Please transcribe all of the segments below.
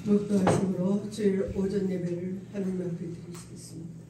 목도하심으로 주일 오전 예배를 하나님 앞에 드리시겠습니다.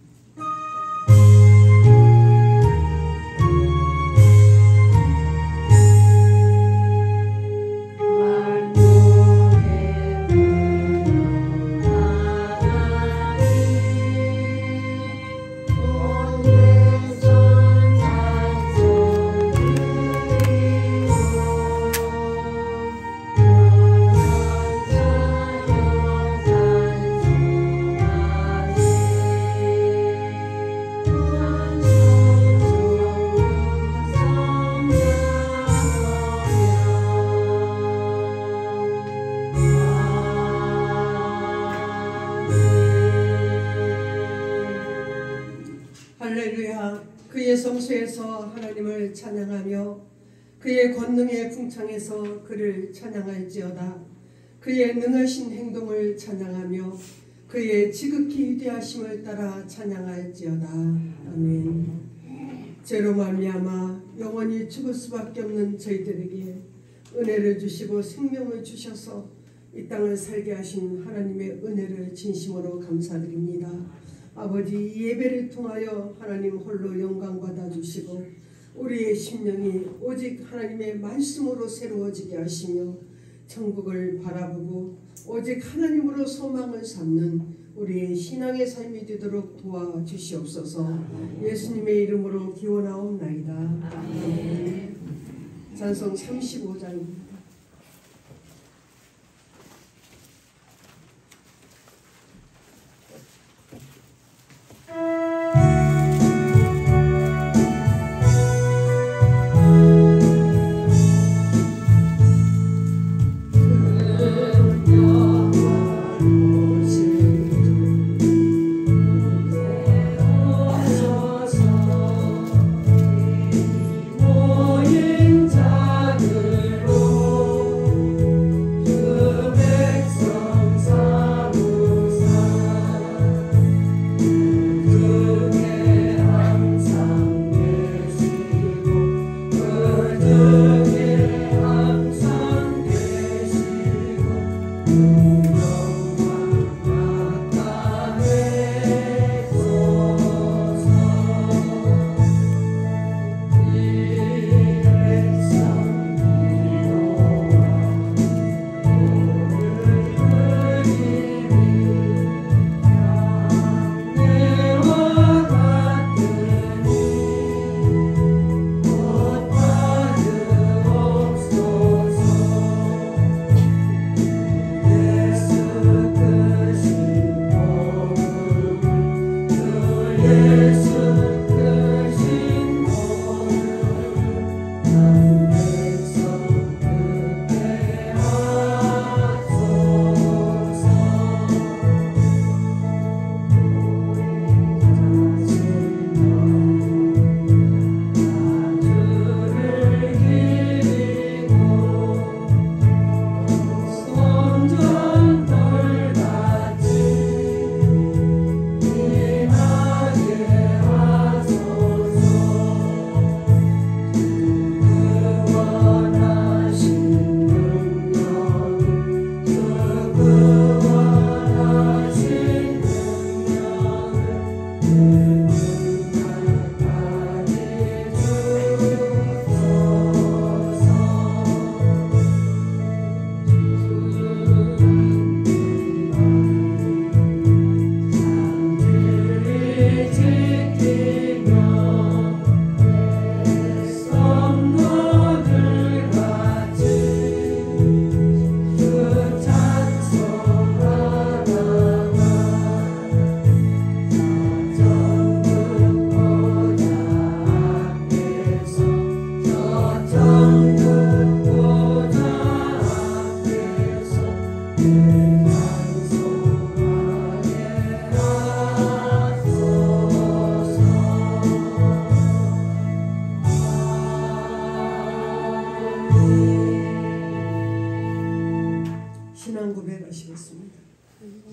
할렐루야. 그의 성소에서 하나님을 찬양하며 그의 권능의 궁창에서 그를 찬양할지어다. 그의 능하신 행동을 찬양하며 그의 지극히 위대하심을 따라 찬양할지어다. 아멘. 죄로 말미암아 영원히 죽을 수밖에 없는 저희들에게 은혜를 주시고 생명을 주셔서 이 땅을 살게 하신 하나님의 은혜를 진심으로 감사드립니다. 아버지, 이 예배를 통하여 하나님 홀로 영광 받아주시고 우리의 심령이 오직 하나님의 말씀으로 새로워지게 하시며 천국을 바라보고 오직 하나님으로 소망을 삼는 우리의 신앙의 삶이 되도록 도와주시옵소서. 예수님의 이름으로 기원하옵나이다. 아멘. 찬송 35장입니다.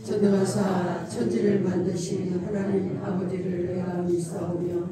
전능하사 천지를 만드신 하나님 아버지를 내가 믿사오며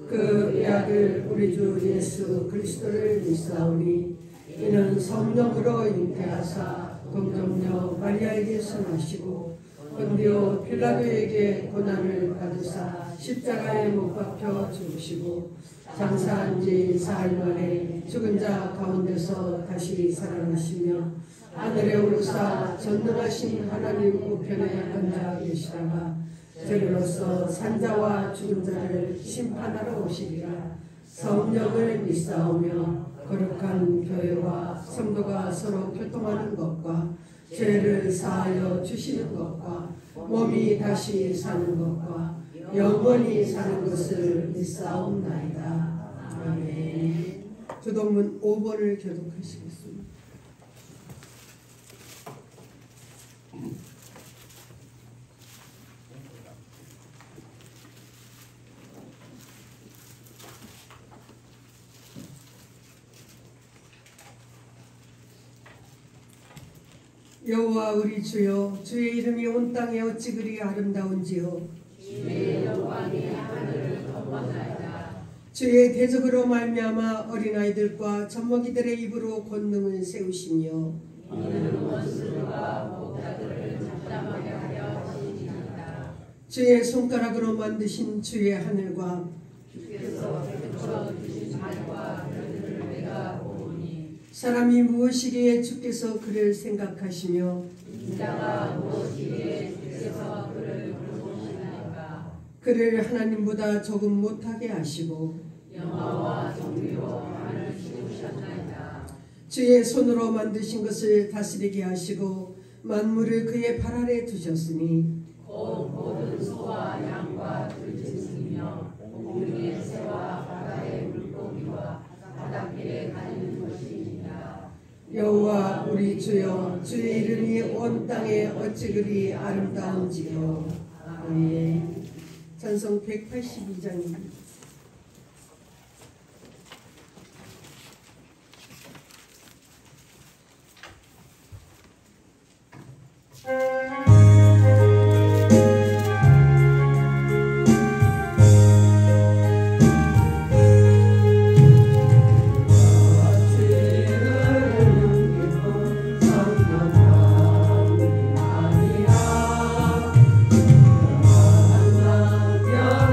그 외아들 우리 주 예수 그리스도를 믿사오니 이는 성령으로 잉태하사 동정녀 마리아에게 선하시고 본디오 필라도에게 고난을 받으사 십자가에 못 박혀 죽으시고 장사한 지 사흘 만에 죽은 자 가운데서 다시 살아나시며 하늘에 오르사 전능하신 하나님 우편에 앉아 계시다가 저리로서 산자와 죽은 자를 심판하러 오시리라. 성령을 믿사오며 거룩한 교회와 성도가 서로 교통하는 것과 죄를 사하여 주시는 것과 몸이 다시 사는 것과 영원히 사는 것을 믿사옵나이다. 아멘. 주동문 5번을 교독하시겠습니다. 여호와 우리 주여, 주의 이름이 온 땅에 어찌 그리 아름다운지요. 주의 영광이 하늘을 덮었나이다. 주의 대적으로 말미암아 어린아이들과 젖먹이들의 입으로 권능을 세우시며 이는 원수들과 목자들을 잡담하게 하려 하시니이다. 주의 손가락으로 만드신 주의 하늘과 주께서 베풀어 주신 하늘과 별들을 내가 보니 사람이 무엇이기에 주께서 그를 생각하시며 인자가 무엇이기에 주께서 그를 돌보시나이까. 그를 하나님보다 조금 못하게 하시고 영화와 정의로 하늘 씌우셨나이다. 주의 손으로 만드신 것을 다스리게 하시고 만물을 그의 발 아래 두셨으니 곧 모든 소와 양과 들짐승이며 공중의 새와 바다의 물고기와 바닷길에 다니는 것이니라. 여호와 우리 주여, 주의 이름이 온 땅에 어찌 그리 아름다운지요. 아멘. 찬송 182장입니다.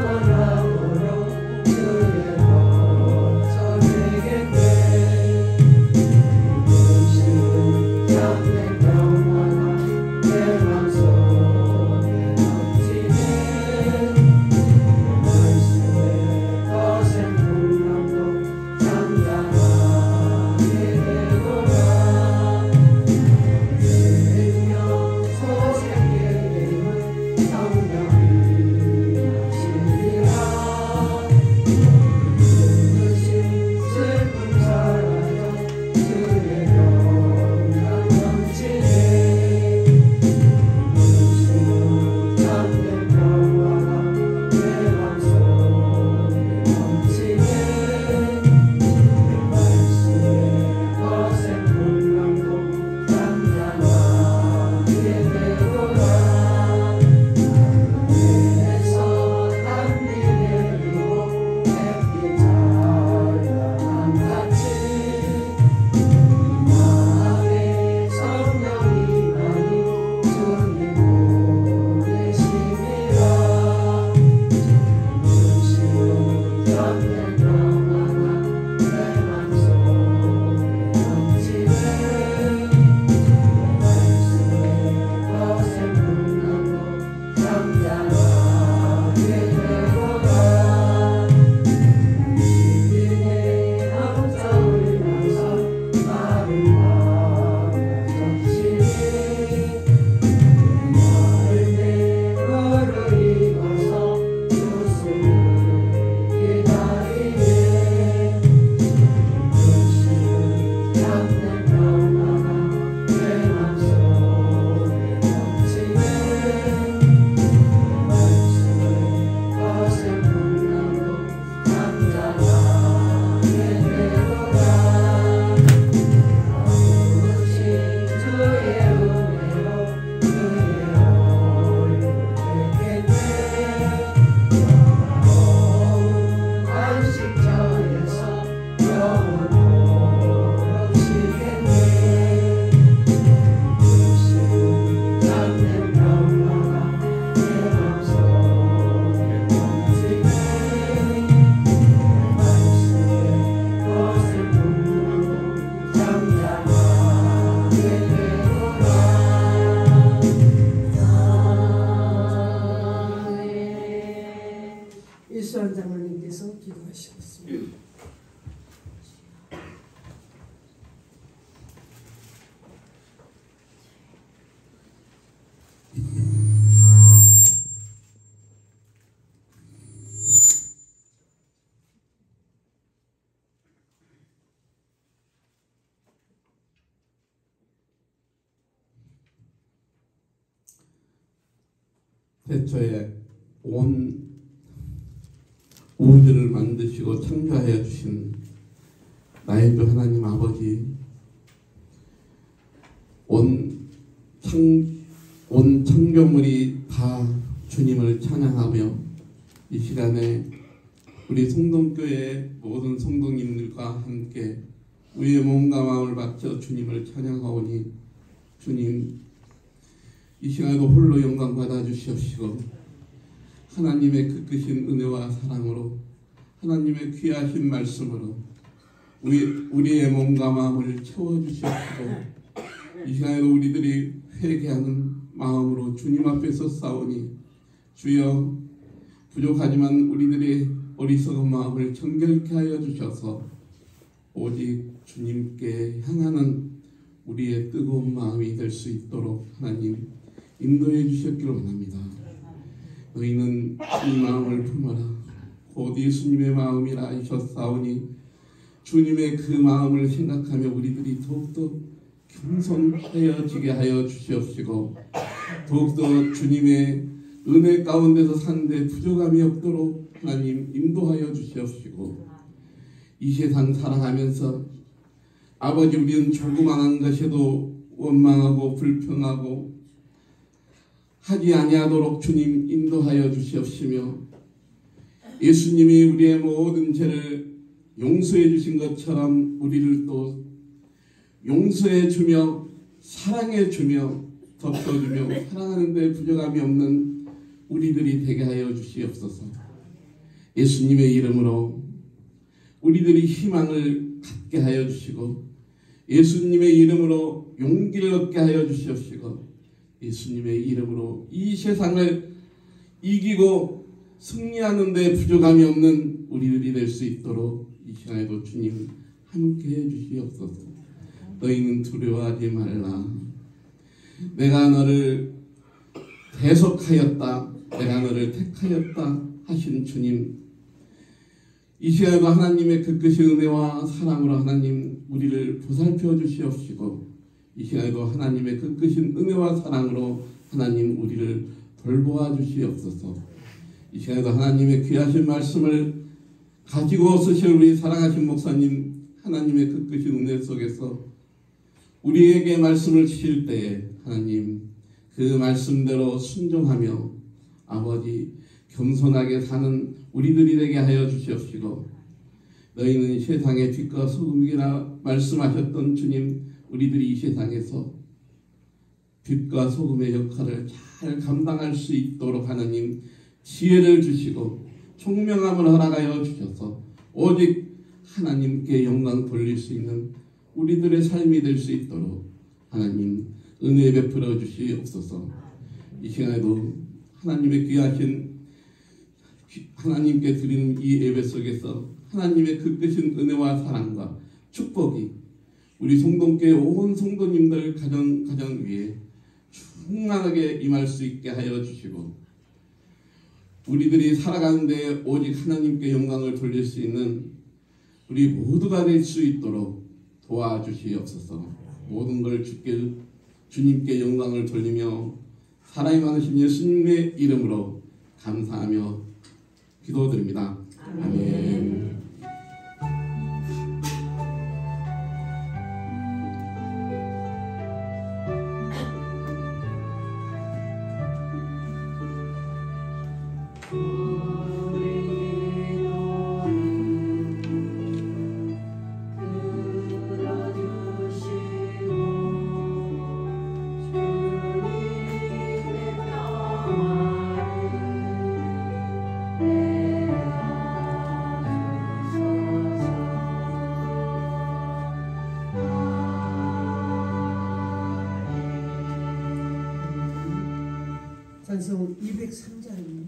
영원하도록 태초에 온 우주를 만드시고 창조하여 주신 나의 주 하나님 아버지, 온 창조물이 다 주님을 찬양하며 이 시간에 우리 성동교회 모든 성도님들과 함께 우리의 몸과 마음을 바쳐 주님을 찬양하오니, 주님 이 시간에도 홀로 영광 받아 주시옵시고 하나님의 그 크신 은혜와 사랑으로 하나님의 귀하신 말씀으로 우리의 몸과 마음을 채워주시옵시고 이 시간에도 우리들이 회개하는 마음으로 주님 앞에서 싸우니, 주여 부족하지만 우리들의 어리석은 마음을 정결케 하여 주셔서 오직 주님께 향하는 우리의 뜨거운 마음이 될 수 있도록 하나님 인도해 주셨기를 원합니다. 너희는 이 마음을 품어라. 곧 예수님의 마음이라 하셨사오니, 주님의 그 마음을 생각하며 우리들이 더욱더 겸손하여지게 하여 주시옵시고 더욱더 주님의 은혜 가운데서 사는데 부족함이 없도록 하나님 인도하여 주시옵시고, 이 세상 살아가면서 아버지 우리는 조그만한 것에도 원망하고 불평하고 하지 아니하도록 주님 인도하여 주시옵시며, 예수님이 우리의 모든 죄를 용서해 주신 것처럼 우리를 또 용서해 주며 사랑해 주며 덮어주며 사랑하는 데 부족함이 없는 우리들이 되게 하여 주시옵소서. 예수님의 이름으로 우리들이 희망을 갖게 하여 주시고, 예수님의 이름으로 용기를 얻게 하여 주시옵시고, 예수님의 이름으로 이 세상을 이기고 승리하는 데 부족함이 없는 우리들이 될 수 있도록 이 시간에도 주님 함께해 주시옵소서. 너희는 두려워하지 말라. 내가 너를 대속하였다. 내가 너를 택하였다 하신 주님, 이 시간에도 하나님의 그 크신 은혜와 사랑으로 하나님 우리를 보살펴 주시옵시고, 이 시간에도 하나님의 그 크신 은혜와 사랑으로 하나님 우리를 돌보아 주시옵소서. 이 시간에도 하나님의 귀하신 말씀을 가지고 쓰실 우리 사랑하신 목사님, 하나님의 그 크신 은혜 속에서 우리에게 말씀을 주실 때에 하나님 그 말씀대로 순종하며 아버지 겸손하게 사는 우리들이 되게 하여 주시옵시고, 너희는 세상의 빛과 소금이라 말씀하셨던 주님, 우리들이 이 세상에서 빛과 소금의 역할을 잘 감당할 수 있도록 하나님 지혜를 주시고 총명함을 허락하여 주셔서 오직 하나님께 영광 돌릴 수 있는 우리들의 삶이 될 수 있도록 하나님 은혜 베풀어 주시옵소서. 이 시간에도 하나님의 귀하신 하나님께 드리는 이 예배 속에서 하나님의 그 크신 은혜와 사랑과 축복이 우리 성동교회 온 성도님들 가정 위에 충만하게 임할 수 있게 하여 주시고, 우리들이 살아가는데 오직 하나님께 영광을 돌릴 수 있는 우리 모두가 될 수 있도록 도와주시옵소서. 모든 걸 주님께 영광을 돌리며 사랑이 많으신 예수님의 이름으로 감사하며 기도드립니다. 아멘. 찬송 203장입니다.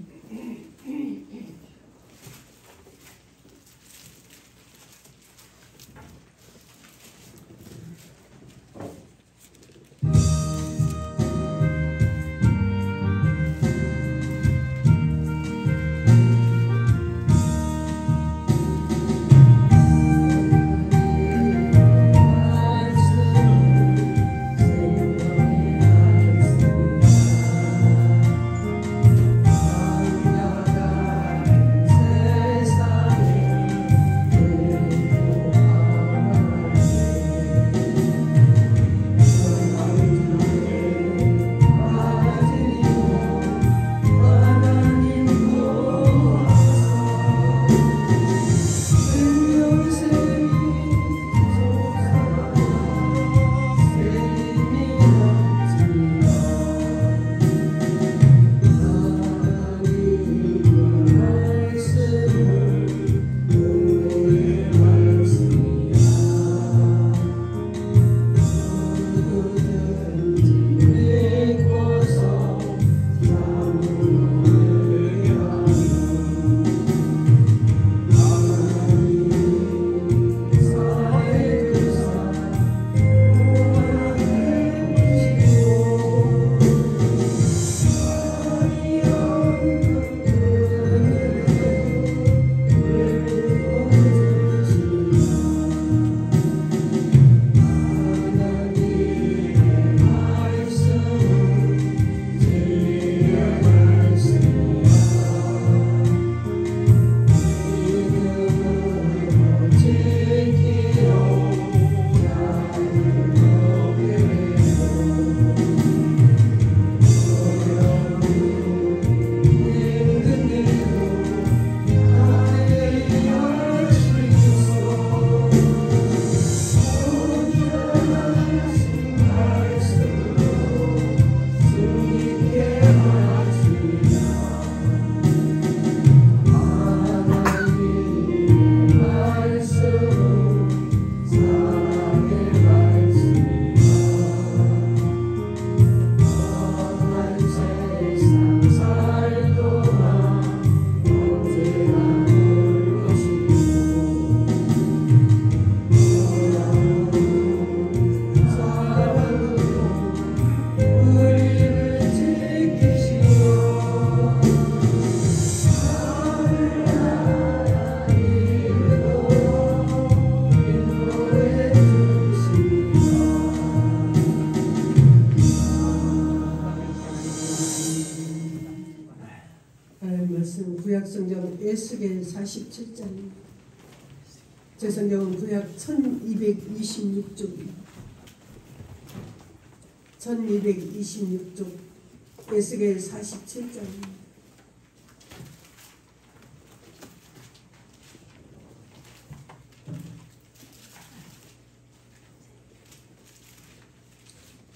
구약성경 에스겔 47장입니다. 제 성경은 구약 1226쪽입니다. 1226쪽 에스겔 47장입니다.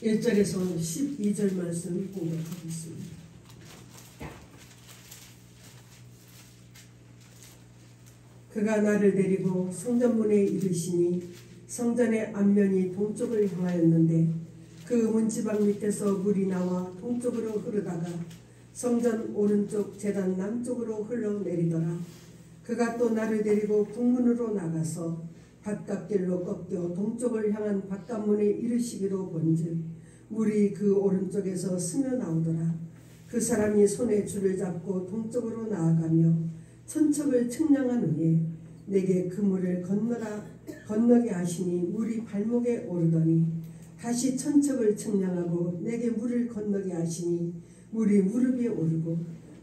(1절에서) 12절 말씀 공략하겠습니다. 그가 나를 데리고 성전문에 이르시니 성전의 앞면이 동쪽을 향하였는데 그 문지방 밑에서 물이 나와 동쪽으로 흐르다가 성전 오른쪽 제단 남쪽으로 흘러내리더라. 그가 또 나를 데리고 북문으로 나가서 바깥길로 꺾여 동쪽을 향한 바깥문에 이르시기로 본즉 물이 그 오른쪽에서 스며 나오더라. 그 사람이 손에 줄을 잡고 동쪽으로 나아가며 천척을 측량한 후에 내게 그 물을 건너게 하시니 물이 발목에 오르더니 다시 천척을 측량하고 내게 물을 건너게 하시니 물이 무릎에 오르고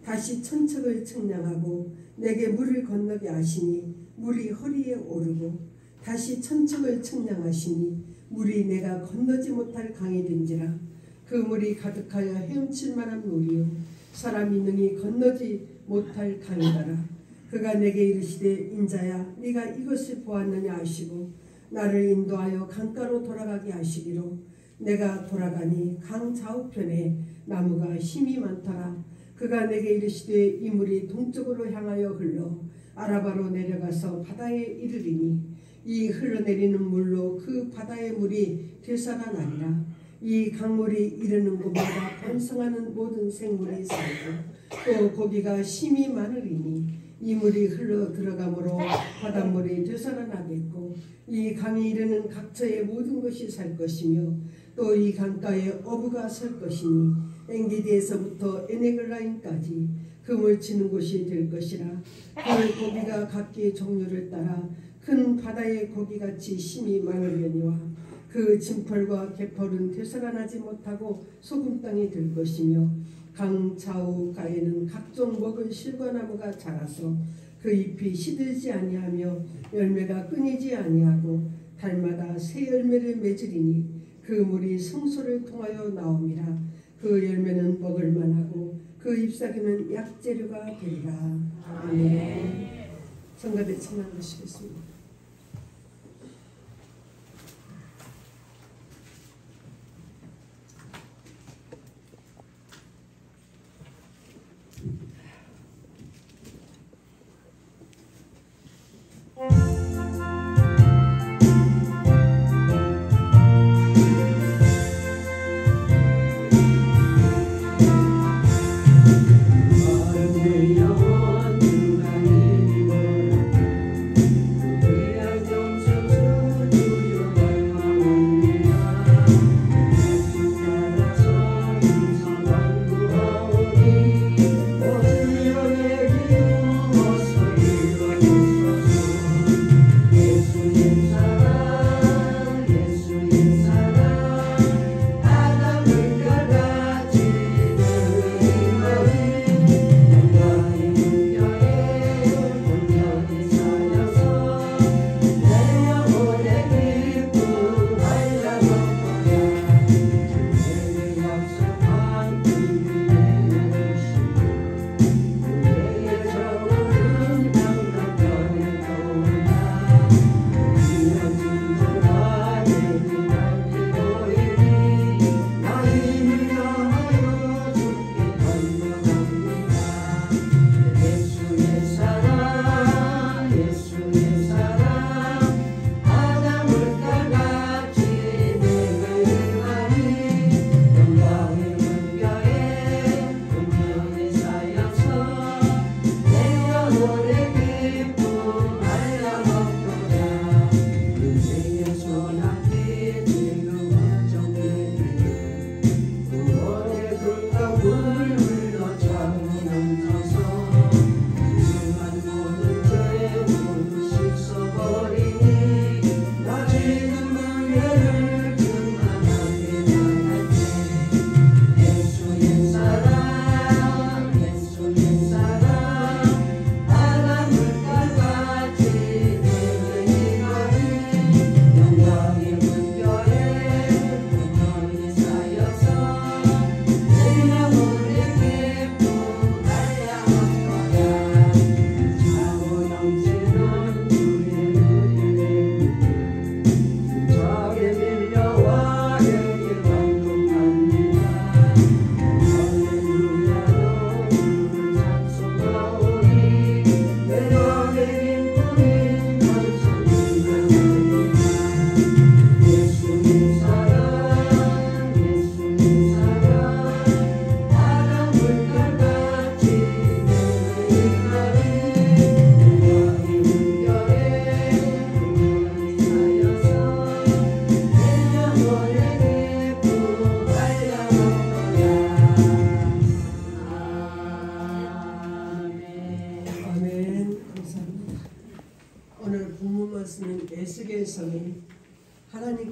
다시 천척을 측량하고 내게 물을 건너게 하시니 물이 허리에 오르고 다시 천척을 측량하시니 물이 내가 건너지 못할 강이 된지라. 그 물이 가득하여 헤엄칠 만한 물이요 사람이 능히 건너지 못할 강이더라. 그가 내게 이르시되 인자야 네가 이것을 보았느냐 하시고 나를 인도하여 강가로 돌아가게 하시기로 내가 돌아가니 강 좌우편에 나무가 힘이 많더라. 그가 내게 이르시되 이 물이 동쪽으로 향하여 흘러 아라바로 내려가서 바다에 이르리니 이 흘러내리는 물로 그 바다의 물이 되살아나리라. 이 강물이 이르는 곳마다 번성하는 모든 생물이 살고 또 고기가 심이 많으리니 이 물이 흘러 들어가므로 바닷물이 되살아나겠고 이 강이 이르는 각처의 모든 것이 살 것이며 또 이 강가에 어부가 설 것이니 엔게디에서부터 에네글라임까지 금을 치는 곳이 될 것이라. 그 고기가 각기 종류를 따라 큰 바다의 고기같이 힘이 많으려니와 그 진펄과 개펄은 되살아나지 못하고 소금 땅이 될 것이며 강 좌우가에는 각종 먹을 실과나무가 자라서 그 잎이 시들지 아니하며 열매가 끊이지 아니하고 달마다 새 열매를 맺으리니 그 물이 성소를 통하여 나옴이라. 그 열매는 먹을 만하고 그 잎사귀는 약재료가 되리라. 아멘. 성가대 청하시겠습니다.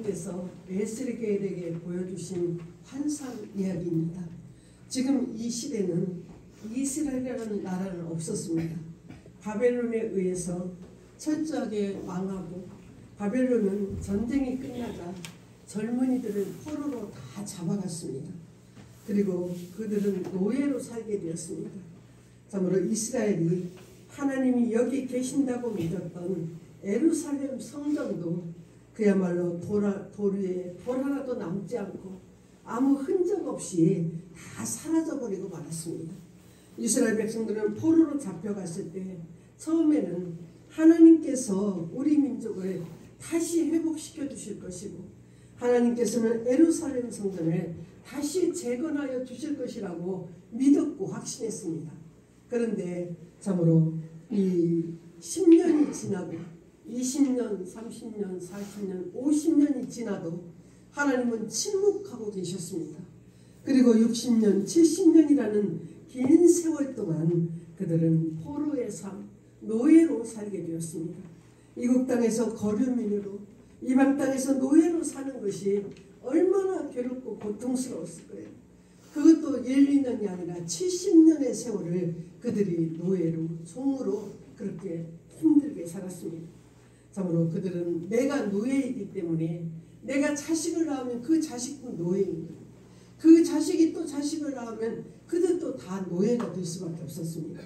하나님께서 에스겔에게 보여주신 환상 이야기입니다. 지금 이 시대는 이스라엘이라는 나라는 없었습니다. 바벨론에 의해서 철저하게 망하고 바벨론은 전쟁이 끝나자 젊은이들을 포로로 다 잡아갔습니다. 그리고 그들은 노예로 살게 되었습니다. 참으로 이스라엘이 하나님이 여기 계신다고 믿었던 예루살렘 성전도 그야말로 돌 위에 돌 하나도 남지 않고 아무 흔적 없이 다 사라져버리고 말았습니다. 이스라엘 백성들은 포로로 잡혀갔을 때 처음에는 하나님께서 우리 민족을 다시 회복시켜 주실 것이고 하나님께서는 예루살렘 성전을 다시 재건하여 주실 것이라고 믿었고 확신했습니다. 그런데 참으로 이 10년이 지나고 20년, 30년, 40년, 50년이 지나도 하나님은 침묵하고 계셨습니다. 그리고 60년, 70년이라는 긴 세월 동안 그들은 포로의 삶, 노예로 살게 되었습니다. 이국 땅에서 거류민으로 이방 땅에서 노예로 사는 것이 얼마나 괴롭고 고통스러웠을 거예요. 그것도 1, 2년이 아니라 70년의 세월을 그들이 노예로 종으로 그렇게 힘들게 살았습니다. 참으로 그들은 내가 노예이기 때문에 내가 자식을 낳으면 그 자식도 노예인 거예요. 그 자식이 또 자식을 낳으면 그들도 다 노예가 될 수밖에 없었습니다.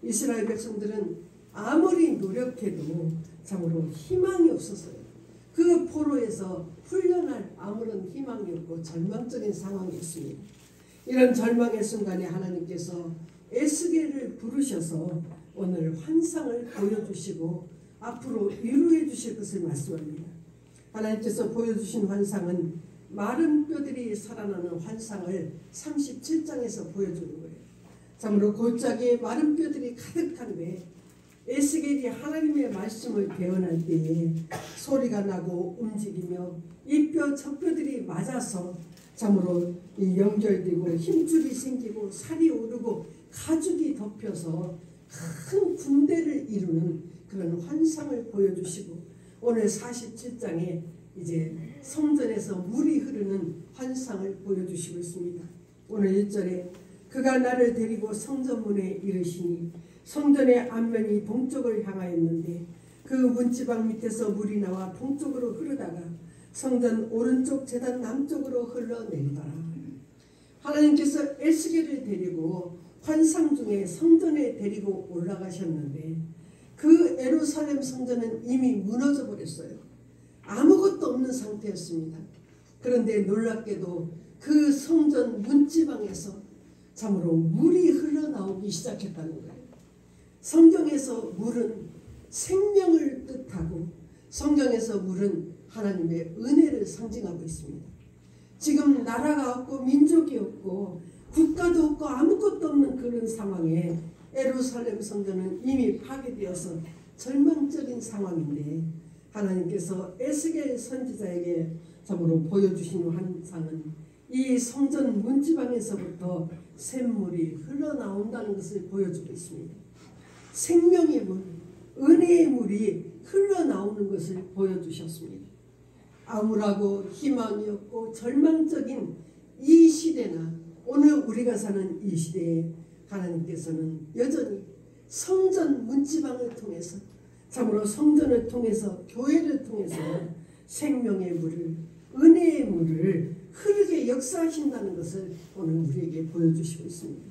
이스라엘 백성들은 아무리 노력해도 참으로 희망이 없었어요. 그 포로에서 풀려날 아무런 희망이 없고 절망적인 상황이었습니다. 이런 절망의 순간에 하나님께서 에스겔을 부르셔서 오늘 환상을 보여주시고 앞으로 이루어 주실 것을 말씀합니다. 하나님께서 보여주신 환상은 마른 뼈들이 살아나는 환상을 37장에서 보여주는 거예요. 참으로 골짜기에 마른 뼈들이 가득한데 에스겔이 하나님의 말씀을 대언할 때에 소리가 나고 움직이며 이 뼈 저 뼈들이 맞아서 참으로 연결되고 힘줄이 생기고 살이 오르고 가죽이 덮여서 큰 군대를 이루는 그런 환상을 보여주시고 오늘 47장에 이제 성전에서 물이 흐르는 환상을 보여주시고 있습니다. 오늘 1절에 그가 나를 데리고 성전문에 이르시니 성전의 앞면이 동쪽을 향하였는데 그 문지방 밑에서 물이 나와 동쪽으로 흐르다가 성전 오른쪽 제단 남쪽으로 흘러내리더라. 하나님께서 에스겔을 데리고 환상 중에 성전에 데리고 올라가셨는데 그 예루살렘 성전은 이미 무너져 버렸어요. 아무것도 없는 상태였습니다. 그런데 놀랍게도 그 성전 문지방에서 참으로 물이 흘러나오기 시작했다는 거예요. 성경에서 물은 생명을 뜻하고 성경에서 물은 하나님의 은혜를 상징하고 있습니다. 지금 나라가 없고 민족이 없고 국가도 없고 아무것도 없는 그런 상황에 예루살렘 성전은 이미 파괴되어서 절망적인 상황인데 하나님께서 에스겔 선지자에게 참으로 보여주신 환상은 이 성전 문지방에서부터 샘물이 흘러나온다는 것을 보여주고 있습니다. 생명의 물, 은혜의 물이 흘러나오는 것을 보여주셨습니다. 암울하고 희망이 없고 절망적인 이 시대나 오늘 우리가 사는 이 시대에 하나님께서는 여전히 성전 문지방을 통해서 참으로 성전을 통해서 교회를 통해서 생명의 물을 은혜의 물을 흐르게 역사하신다는 것을 오늘 우리에게 보여주시고 있습니다.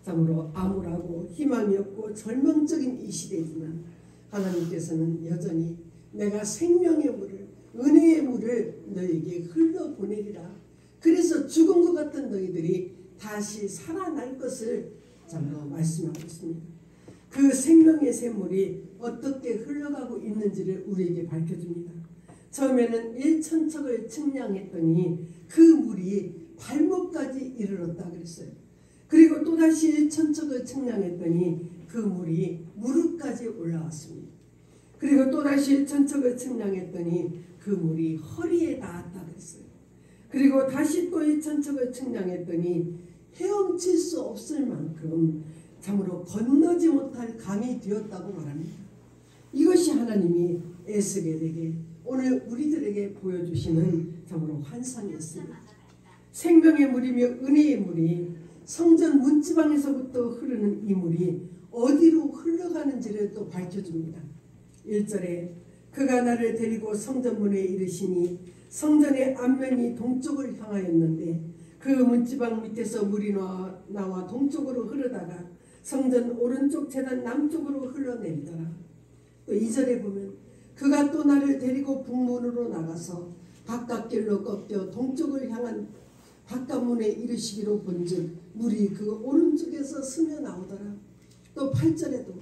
참으로 암울하고 희망이 없고 절망적인 이 시대지만 하나님께서는 여전히 내가 생명의 물을 은혜의 물을 너에게 흘러보내리라. 그래서 죽은 것 같은 너희들이 다시 살아날 것을 참으로 말씀하고 있습니다. 그 생명의 샘물이 어떻게 흘러가고 있는지를 우리에게 밝혀줍니다. 처음에는 1천척을 측량했더니 그 물이 발목까지 이르렀다 그랬어요. 그리고 또다시 1천척을 측량했더니 그 물이 무릎까지 올라왔습니다. 그리고 또다시 1천척을 측량했더니 그 물이 허리에 닿았다 그랬어요. 그리고 다시 또 1천척을 측량했더니 헤엄칠 수 없을 만큼 참으로 건너지 못할 강이 되었다고 말합니다. 이것이 하나님이 에스겔에게 오늘 우리들에게 보여주시는 참으로 환상이었습니다. 생명의 물이며 은혜의 물이 성전 문지방에서부터 흐르는 이 물이 어디로 흘러가는지를 또 밝혀줍니다. 1절에 그가 나를 데리고 성전문에 이르시니 성전의 앞면이 동쪽을 향하였는데 그 문지방 밑에서 물이 나와 동쪽으로 흐르다가 성전 오른쪽 제단 남쪽으로 흘러내리더라. 또 2절에 보면 그가 또 나를 데리고 북문으로 나가서 바깥길로 꺾여 동쪽을 향한 바깥문에 이르시기로 본즉 물이 그 오른쪽에서 스며 나오더라. 또 8절에도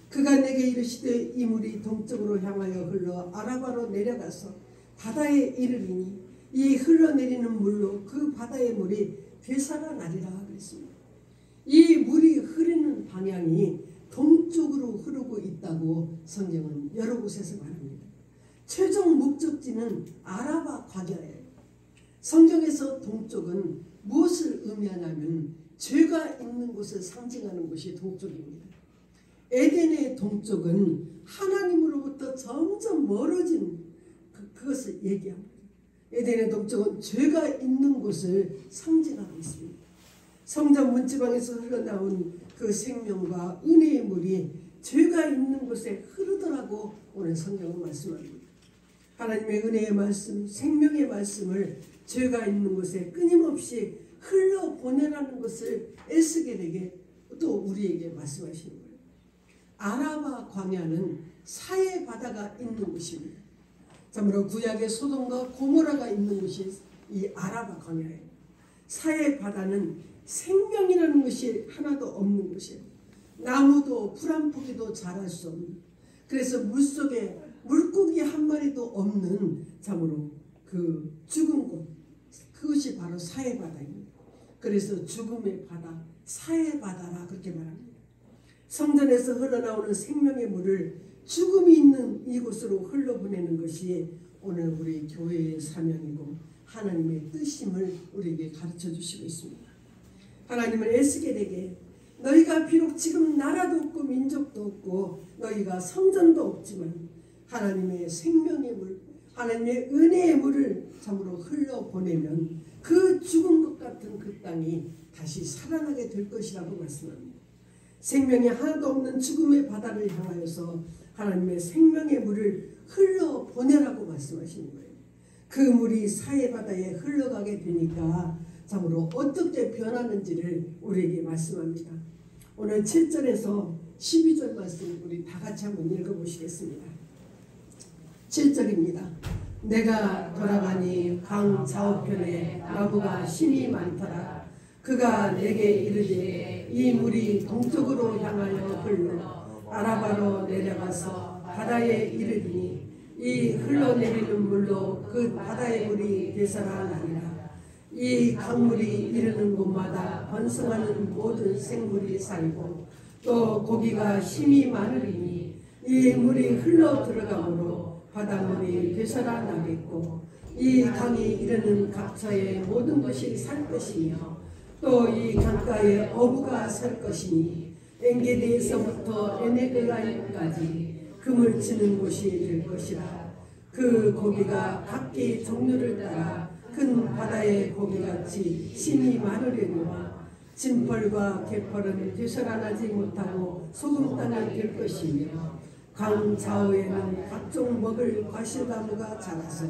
그가 내게 이르시되 이 물이 동쪽으로 향하여 흘러 아라바로 내려가서 바다에 이르리니 이 흘러내리는 물로 그 바다의 물이 되살아나리라 그랬습니다. 이 물이 흐르는 방향이 동쪽으로 흐르고 있다고 성경은 여러 곳에서 말합니다. 최종 목적지는 아라바 광야예요. 성경에서 동쪽은 무엇을 의미하냐면 죄가 있는 곳을 상징하는 곳이 동쪽입니다. 에덴의 동쪽은 하나님으로부터 점점 멀어진 그것을 얘기합니다. 에덴의 동쪽은 죄가 있는 곳을 상징하고 있습니다. 성전 문지방에서 흘러나온 그 생명과 은혜의 물이 죄가 있는 곳에 흐르더라고 오늘 성경은 말씀합니다. 하나님의 은혜의 말씀, 생명의 말씀을 죄가 있는 곳에 끊임없이 흘러보내라는 것을 에스겔에게 또 우리에게 말씀하시는 거예요. 아라바 광야는 사해 바다가 있는 곳입니다. 참으로 구약의 소돔과 고모라가 있는 곳이 이 아라바 광야예요. 사해 바다는 생명이라는 것이 하나도 없는 곳이에요. 나무도 풀 한 포기도 자랄 수 없는, 그래서 물속에 물고기 한 마리도 없는 참으로 그 죽은 곳, 그것이 바로 사해 바다입니다. 그래서 죽음의 바다, 사해 바다라 그렇게 말합니다. 성전에서 흘러나오는 생명의 물을 죽음이 있는 이곳으로 흘러보내는 것이 오늘 우리 교회의 사명이고 하나님의 뜻임을 우리에게 가르쳐 주시고 있습니다. 하나님은 에스겔에게 너희가 비록 지금 나라도 없고 민족도 없고 너희가 성전도 없지만 하나님의 생명의 물, 하나님의 은혜의 물을 참으로 흘러보내면 그 죽은 것 같은 그 땅이 다시 살아나게 될 것이라고 말씀합니다. 생명이 하나도 없는 죽음의 바다를 향하여서 하나님의 생명의 물을 흘러보내라고 말씀하시는 거예요. 그 물이 사해바다에 흘러가게 되니까 참으로 어떻게 변하는지를 우리에게 말씀합니다. 오늘 7절에서 12절 말씀 우리 다 같이 한번 읽어보시겠습니다. 7절입니다. 내가 돌아가니 강 좌우편에 나무가 심이 많더라. 그가 내게 이르되 이 물이 동쪽으로 향하여 흘러 아라바로 내려가서 바다에 이르리니 이 흘러내리는 물로 그 바다의 물이 되살아나리라. 이 강물이 이르는 곳마다 번성하는 모든 생물이 살고 또 고기가 힘이 많으리니 이 물이 흘러 들어가므로 바닷물이 되살아나겠고 이 강이 이르는 각처의 모든 것이 살 것이며 또 이 강가에 어부가 살 것이니 엔게디에서부터 에네글라임까지 금을 치는 곳이 될 것이라. 그 고기가 각기 종류를 따라 큰 바다의 고기같이 심이 많으려니와 진펄과 개펄은 되살아나지 못하고 소금 땅이 될 것이며 강 좌우에는 각종 먹을 과실나무가 자라서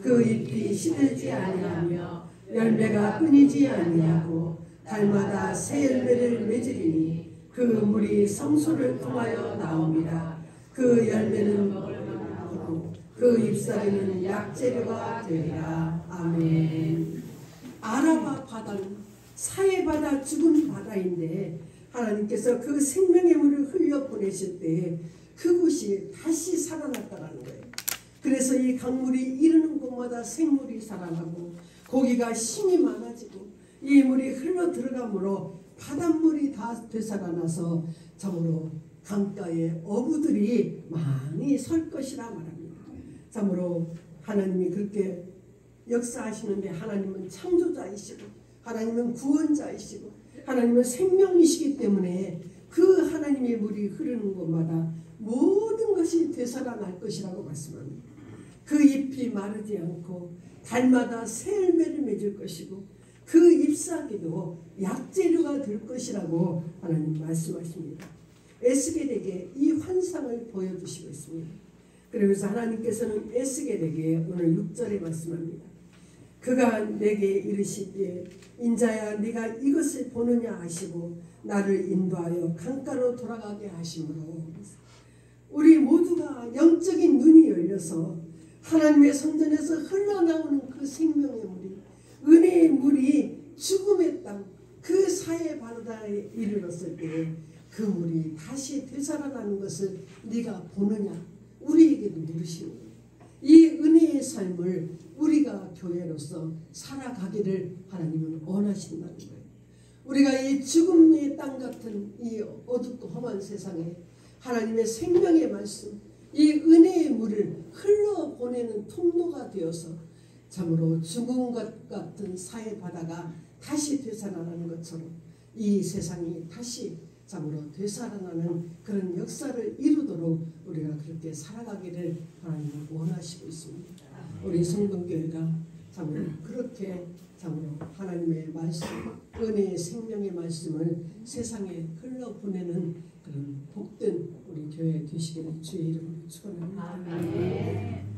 그 잎이 시들지 아니하며 열매가 끊이지 아니하고 달마다 새 열매를 맺으리니 그 물이 성소를 통하여 나옵니다. 그 열매는 먹으리고 그 잎사귀는 약재료가 되리라. 아멘. 아라바 바다는 사해 바다, 죽은 바다인데 하나님께서 그 생명의 물을 흘려 보내실 때 그곳이 다시 살아났다는 거예요. 그래서 이 강물이 이르는 곳마다 생물이 살아나고 고기가 힘이 많아지고 이 물이 흘러 들어가므로 바닷물이 다 되살아나서 참으로 강가에 어부들이 많이 설 것이라 말합니다. 참으로 하나님이 그렇게 역사하시는데 하나님은 창조자이시고 하나님은 구원자이시고 하나님은 생명이시기 때문에 그 하나님의 물이 흐르는 곳마다 모든 것이 되살아날 것이라고 말씀합니다. 그 잎이 마르지 않고 달마다 새 열매를 맺을 것이고 그 잎사귀도 약재료가 될 것이라고 하나님 말씀하십니다. 에스겔에게 이 환상을 보여주시고 있습니다. 그러면서 하나님께서는 에스겔에게 오늘 6절에 말씀합니다. 그가 내게 이르시기에 인자야 네가 이것을 보느냐 하시고 나를 인도하여 강가로 돌아가게 하심으로 우리 모두가 영적인 눈이 열려서 하나님의 성전에서 흘러나오는 그 생명의 물이 은혜의 물이 죽음의 땅 그 사해 바다에 이르렀을 때에 그 물이 다시 되살아나는 것을 네가 보느냐 우리에게도 물으시는 거예요. 이 은혜의 삶을 우리가 교회로서 살아가기를 하나님은 원하신다는 거예요. 우리가 이 죽음의 땅 같은 이 어둡고 험한 세상에 하나님의 생명의 말씀 이 은혜의 물을 흘러보내는 통로가 되어서 참으로 죽은 것 같은 사해 바다가 다시 되살아나는 것처럼 이 세상이 다시 참으로 되살아나는 그런 역사를 이루도록 우리가 그렇게 살아가기를 하나님은 원하시고 있습니다. 우리 성동교회가 참으로 그렇게 참으로 하나님의 말씀, 은혜의 생명의 말씀을 세상에 흘러보내는 그런 복된 우리 교회 되시기를 주의 이름으로 축원합니다.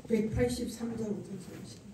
183장부터 읽으시겠습니다.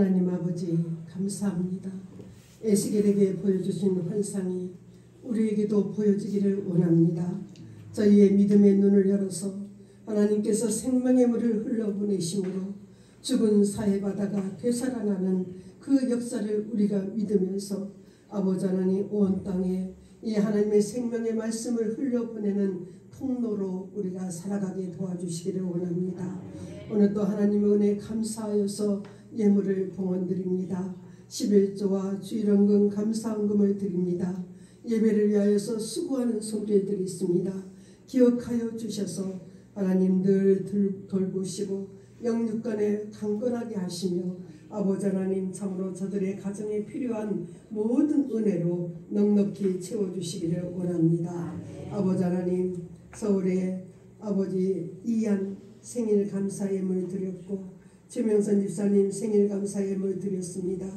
하나님 아버지 감사합니다. 에스겔에게 보여주신 환상이 우리에게도 보여지기를 원합니다. 저희의 믿음의 눈을 열어서 하나님께서 생명의 물을 흘러보내심으로 죽은 사해바다가 되살아나는 그 역사를 우리가 믿으면서 아버지 하나님 온 땅에 이 하나님의 생명의 말씀을 흘려보내는 통로로 우리가 살아가게 도와주시기를 원합니다. 오늘도 하나님의 은혜에 감사하여서 예물을 봉헌드립니다. 11조와 주일원금 감사헌금을 드립니다. 예배를 위하여서 수고하는 손길들이 있습니다. 기억하여 주셔서 하나님 늘 돌보시고 영육간에 강건하게 하시며 아버지 하나님 참으로 저들의 가정에 필요한 모든 은혜로 넉넉히 채워주시기를 원합니다. 아버지 하나님 서울에 아버지 이한 생일 감사 예물 드렸고 최명선 집사님 생일 감사 예물 드렸습니다.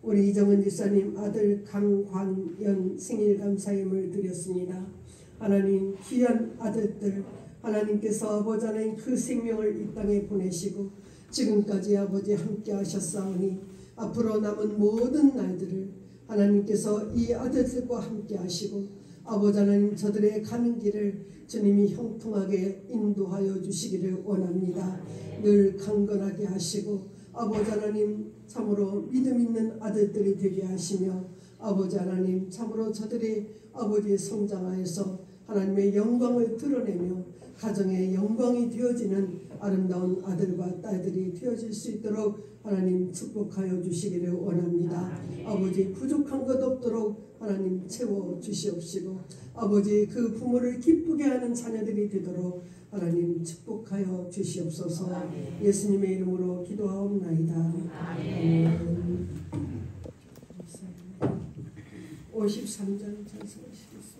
우리 이정은 집사님 아들 강광연 생일 감사 예물 드렸습니다. 하나님 귀한 아들들 하나님께서 아버지 하나님 그 생명을 이 땅에 보내시고 지금까지 아버지 함께 하셨사오니 앞으로 남은 모든 날들을 하나님께서 이 아들들과 함께 하시고 아버지 하나님 저들의 가는 길을 주님이 형통하게 인도하여 주시기를 원합니다. 늘 강건하게 하시고 아버지 하나님 참으로 믿음 있는 아들들이 되게 하시며 아버지 하나님 참으로 저들이 아버지의 성장하여서 하나님의 영광을 드러내며 가정의 영광이 되어지는 아름다운 아들과 딸들이 되어질 수 있도록 하나님 축복하여 주시기를 원합니다. 아버지 부족한 것 없도록 하나님 채워 주시옵시고 아버지 그 부모를 기쁘게 하는 자녀들이 되도록 하나님 축복하여 주시옵소서. 예수님의 이름으로 기도하옵나이다. 아멘. 53장 찬송하시겠습니다.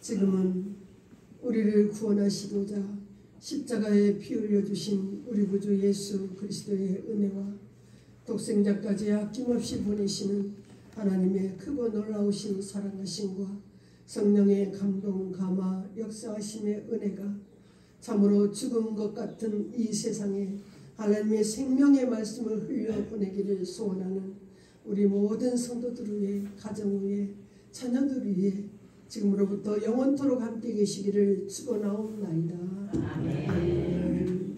지금은 우리를 구원하시고자 십자가에 피 흘려주신 우리 구주 예수 그리스도의 은혜와 독생자까지 아낌없이 보내시는 하나님의 크고 놀라우신 사랑하심과 성령의 감동 감화 역사하심의 은혜가 참으로 죽은 것 같은 이 세상에 하나님의 생명의 말씀을 흘려보내기를 소원하는 우리 모든 성도들 위해 가정 위해 자녀들 위해 지금으로부터 영원토록 함께 계시기를 축원하옵나이다. 아멘.